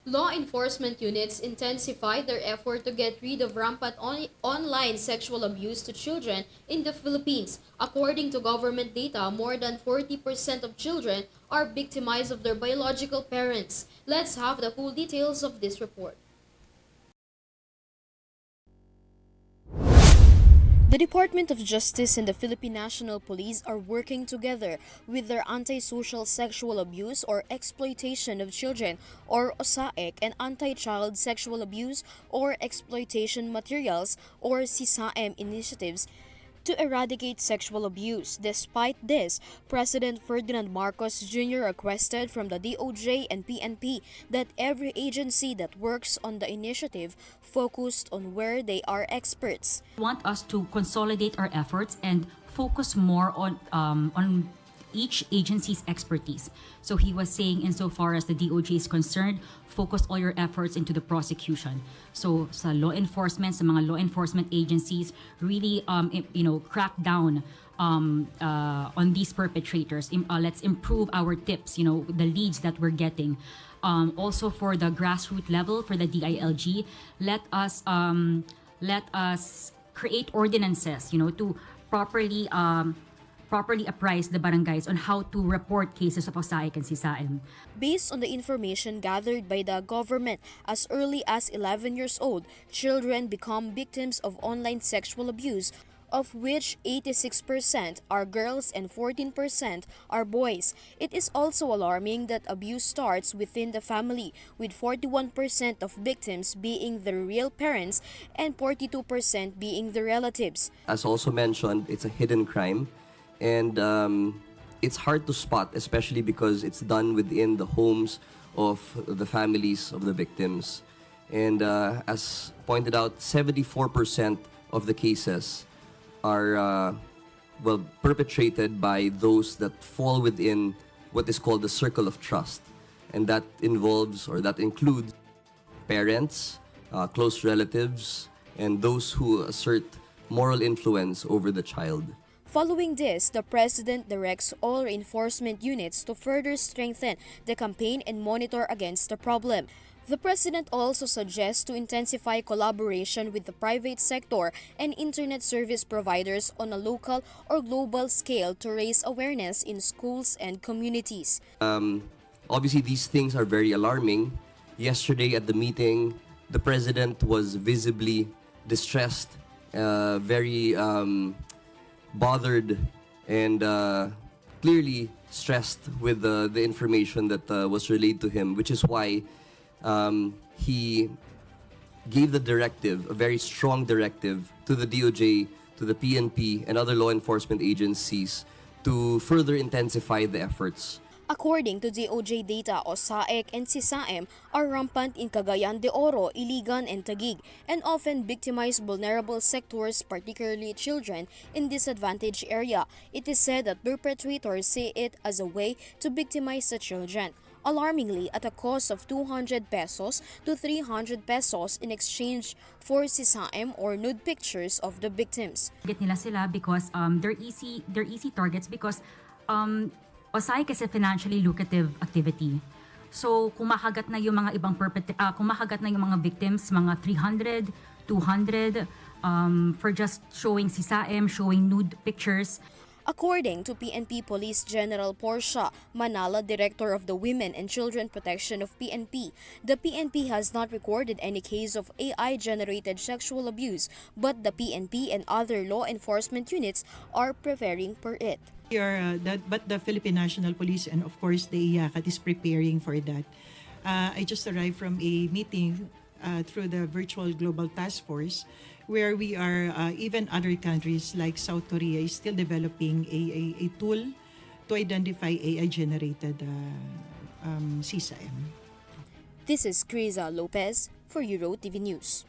Law enforcement units intensify their effort to get rid of rampant online sexual abuse to children in the Philippines. According to government data, more than 40% of children are victimized of their biological parents. Let's have the full details of this report. The Department of Justice and the Philippine National Police are working together with their Anti-Social Sexual Abuse or Exploitation of Children or OSAEC and Anti-Child Sexual Abuse or Exploitation Materials or CSAM initiatives to eradicate sexual abuse. Despite this, President Ferdinand Marcos Jr. requested from the DOJ and PNP that every agency that works on the initiative focused on where they are experts. We want us to consolidate our efforts and focus more on each agency's expertise. So he was saying, insofar as the DOJ is concerned, focus all your efforts into the prosecution. So sa law enforcement, sa mga law enforcement agencies, really crack down on these perpetrators. Let's improve our tips, the leads that we're getting. Also for the grassroots level, for the DILG, let us create ordinances, to properly apprise the barangays on how to report cases of OSAEC and CSAM. Based on the information gathered by the government, as early as 11 years old, children become victims of online sexual abuse, of which 86% are girls and 14% are boys. It is also alarming that abuse starts within the family, with 41% of victims being the real parents and 42% being the relatives. As also mentioned, it's a hidden crime. And it's hard to spot, especially because it's done within the homes of the families of the victims. And as pointed out, 74% of the cases are perpetrated by those that fall within what is called the circle of trust. And that includes parents, close relatives, and those who assert moral influence over the child. Following this, the President directs all enforcement units to further strengthen the campaign and monitor against the problem. The President also suggests to intensify collaboration with the private sector and internet service providers on a local or global scale to raise awareness in schools and communities. Obviously, these things are very alarming. Yesterday at the meeting, the President was visibly distressed, very bothered and clearly stressed with the information that was relayed to him, which is why he gave the directive, a very strong directive, to the DOJ, to the PNP, and other law enforcement agencies to further intensify the efforts. According to DOJ data, OSAEC and CSAM are rampant in Cagayan de Oro, Iligan, and Taguig, and often victimize vulnerable sectors, particularly children, in disadvantaged area. It is said that perpetrators see it as a way to victimize the children, alarmingly at a cost of 200 pesos to 300 pesos in exchange for CSAM or nude pictures of the victims. Get nila sila because they're easy targets because OSAEC is a financially lucrative activity. So kumakagat na yung mga ibang kumakagat na yung mga victims, mga 300, 200 for just showing CSAM, showing nude pictures. According to PNP Police General Portia Manala, Director of the Women and Children Protection of PNP, the PNP has not recorded any case of AI-generated sexual abuse, but the PNP and other law enforcement units are preparing for it. But the Philippine National Police and of course the IACAT is preparing for that. I just arrived from a meeting through the virtual global task force where we are, even other countries like South Korea is still developing a tool to identify AI-generated CSAM. This is Krizza Lopez for Euro TV News.